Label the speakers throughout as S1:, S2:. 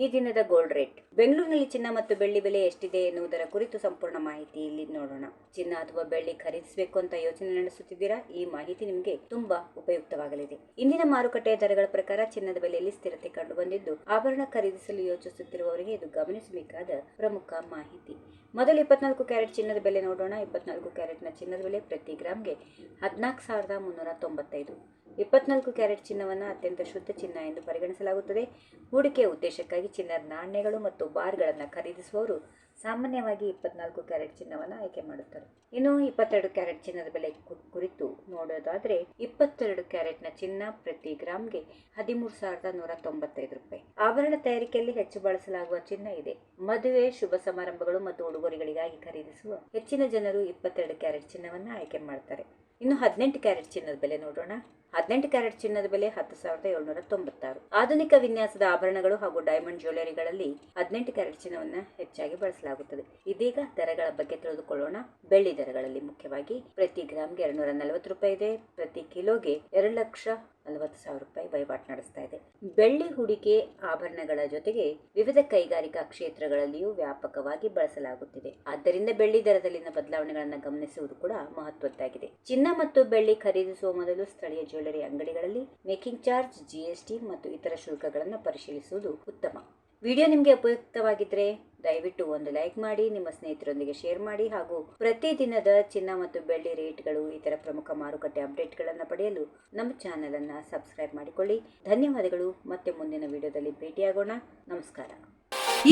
S1: ಈ ದಿನದ gold rate. ಬೆಂಗಳೂರಿನಲ್ಲಿ ಚಿನ್ನ ಮತ್ತು ಬೆಳ್ಳಿ ಬೆಲೆ ಎಷ್ಟಿದೆ ಎನ್ನುವುದರ ಕುರಿತು ಸಂಪೂರ್ಣ ಮಾಹಿತಿ ಇಲ್ಲಿ ನೋಡೋಣ. ಚಿನ್ನ ಅಥವಾ ಬೆಳ್ಳಿ ಖರೀದಿಸಬೇಕು ಅಂತ ಯೋಚನೆ ನಡೆಸುತ್ತಿದ್ದೀರಾ? ಈ ಮಾಹಿತಿ ನಿಮಗೆ ತುಂಬಾ ಉಪಯುಕ್ತವಾಗಲಿದೆ. ಇಂದಿನ ಮಾರುಕಟ್ಟೆಯ ದರಗಳ ಪ್ರಕಾರ ಚಿನ್ನದ ಬೆಲೆಯಲ್ಲಿ ಸ್ಥಿರತೆ ಕಂಡು ಬಂದಿದ್ದು, ಆಭರಣ ಖರೀದಿಸಲು ಯೋಚಿಸುತ್ತಿರುವವರಿಗೆ ಇದು ಗಮನಿಸಬೇಕಾದ ಪ್ರಮುಖ ಮಾಹಿತಿ. ಮೊದಲು 24 ಕ್ಯಾರೆಟ್ ಚಿನ್ನದ ಬೆಲೆ ನೋಡೋಣ. 24 ಕ್ಯಾರೆಟ್ನ ಚಿನ್ನದ ಬೆಲೆ ಪ್ರತಿ ಗ್ರಾಮ್ಗೆ 14,395. 24 ಕ್ಯಾರೆಟ್ ಚಿನ್ನವನ್ನು ಅತ್ಯಂತ ಶುದ್ಧ ಚಿನ್ನ ಎಂದು ಪರಿಗಣಿಸಲಾಗುತ್ತದೆ. ಹೂಡಿಕೆಯ ಉದ್ದೇಶಕ್ಕಾಗಿ ಚಿನ್ನದ ನಾಣ್ಯಗಳು ಮತ್ತು ಬಾರ್ಗಳನ್ನು ಖರೀದಿಸುವವರು ಸಾಮಾನ್ಯವಾಗಿ 24 ಕ್ಯಾರೆಟ್ ಚಿನ್ನವನ್ನು ಆಯ್ಕೆ ಮಾಡುತ್ತಾರೆ. ಇನ್ನು 22 ಕ್ಯಾರೆಟ್ ಚಿನ್ನದ ಬೆಲೆ ಕುರಿತು ನೋಡೋದಾದರೆ 22 ಕ್ಯಾರೆಟ್ನ ಚಿನ್ನ ಪ್ರತಿ ಗ್ರಾಮ್ಗೆ 13,195 ರೂಪಾಯಿ. ಆಭರಣ ತಯಾರಿಕೆಯಲ್ಲಿ ಹೆಚ್ಚು ಬಳಸಲಾಗುವ ಚಿನ್ನ ಇದೆ. ಮದುವೆ, ಶುಭ ಸಮಾರಂಭಗಳು ಮತ್ತು ಉಡುಗೊರೆಗಳಿಗಾಗಿ ಖರೀದಿಸುವ ಹೆಚ್ಚಿನ ಜನರು 22 ಕ್ಯಾರೆಟ್ ಚಿನ್ನವನ್ನು ಆಯ್ಕೆ ಮಾಡ್ತಾರೆ. ಇನ್ನು 18 ಕ್ಯಾರೆಟ್ ಚಿನ್ನದ ಬೆಲೆ ನೋಡೋಣ. 18 ಕ್ಯಾರೆಟ್ ಚಿನ್ನದ ಬೆಲೆ 10,796. ಆಧುನಿಕ ವಿನ್ಯಾಸದ ಆಭರಣಗಳು ಹಾಗೂ ಡೈಮಂಡ್ ಜ್ಯುವೆಲರಿಗಳಲ್ಲಿ 18 ಕ್ಯಾರೆಟ್ ಚಿನ್ನವನ್ನು ಹೆಚ್ಚಾಗಿ ಬಳಸಲಾಗುತ್ತದೆ. ಇದೀಗ ದರಗಳ ಬಗ್ಗೆ ತಿಳಿದುಕೊಳ್ಳೋಣ. ಬೆಳ್ಳಿ ದರಗಳಲ್ಲಿ ಮುಖ್ಯವಾಗಿ ಪ್ರತಿ ಗ್ರಾಮ್ಗೆ 240 ರೂಪಾಯಿ ಇದೆ. ಪ್ರತಿ ಕಿಲೋಗೆ 2,40,000 ರೂಪಾಯಿ ವಹಿವಾಟು ನಡೆಸ್ತಾ ಇದೆ. ಬೆಳ್ಳಿ ಹೂಡಿಕೆ ಆಭರಣಗಳ ಜೊತೆಗೆ ವಿವಿಧ ಕೈಗಾರಿಕಾ ಕ್ಷೇತ್ರಗಳಲ್ಲಿಯೂ ವ್ಯಾಪಕವಾಗಿ ಬಳಸಲಾಗುತ್ತಿದೆ. ಆದ್ದರಿಂದ ಬೆಳ್ಳಿ ದರದಲ್ಲಿನ ಬದಲಾವಣೆಗಳನ್ನು ಗಮನಿಸುವುದು ಕೂಡ ಮಹತ್ವದ್ದಾಗಿದೆ. ಚಿನ್ನ ಮತ್ತು ಬೆಳ್ಳಿ ಖರೀದಿಸುವ ಮೊದಲು ಸ್ಥಳೀಯ ಜ್ಯುವೆಲರಿ ಅಂಗಡಿಗಳಲ್ಲಿ ಮೇಕಿಂಗ್ ಚಾರ್ಜ್, GST ಮತ್ತು ಇತರ ಶುಲ್ಕಗಳನ್ನು ಪರಿಶೀಲಿಸುವುದು ಉತ್ತಮ. ವಿಡಿಯೋ ನಿಮಗೆ ಉಪಯುಕ್ತವಾಗಿದ್ದರೆ ದಯವಿಟ್ಟು ಒಂದು ಲೈಕ್ ಮಾಡಿ, ನಿಮ್ಮ ಸ್ನೇಹಿತರೊಂದಿಗೆ ಶೇರ್ ಮಾಡಿ ಹಾಗೂ ಪ್ರತಿದಿನದ ಚಿನ್ನ ಮತ್ತು ಬೆಳ್ಳಿ ರೇಟ್ಗಳು, ಇತರ ಪ್ರಮುಖ ಮಾರುಕಟ್ಟೆ ಅಪ್ಡೇಟ್ಗಳನ್ನು ಪಡೆಯಲು ನಮ್ಮ ಚಾನೆಲ್ ಅನ್ನು ಸಬ್ಸ್ಕ್ರೈಬ್ ಮಾಡಿಕೊಳ್ಳಿ. ಧನ್ಯವಾದಗಳು. ಮತ್ತೆ ಮುಂದಿನ ವಿಡಿಯೋದಲ್ಲಿ ಭೇಟಿಯಾಗೋಣ. ನಮಸ್ಕಾರ.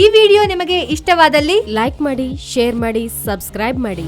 S2: ಈ ವಿಡಿಯೋ ನಿಮಗೆ ಇಷ್ಟವಾದಲ್ಲಿ ಲೈಕ್ ಮಾಡಿ, ಶೇರ್ ಮಾಡಿ, ಸಬ್ಸ್ಕ್ರೈಬ್ ಮಾಡಿ.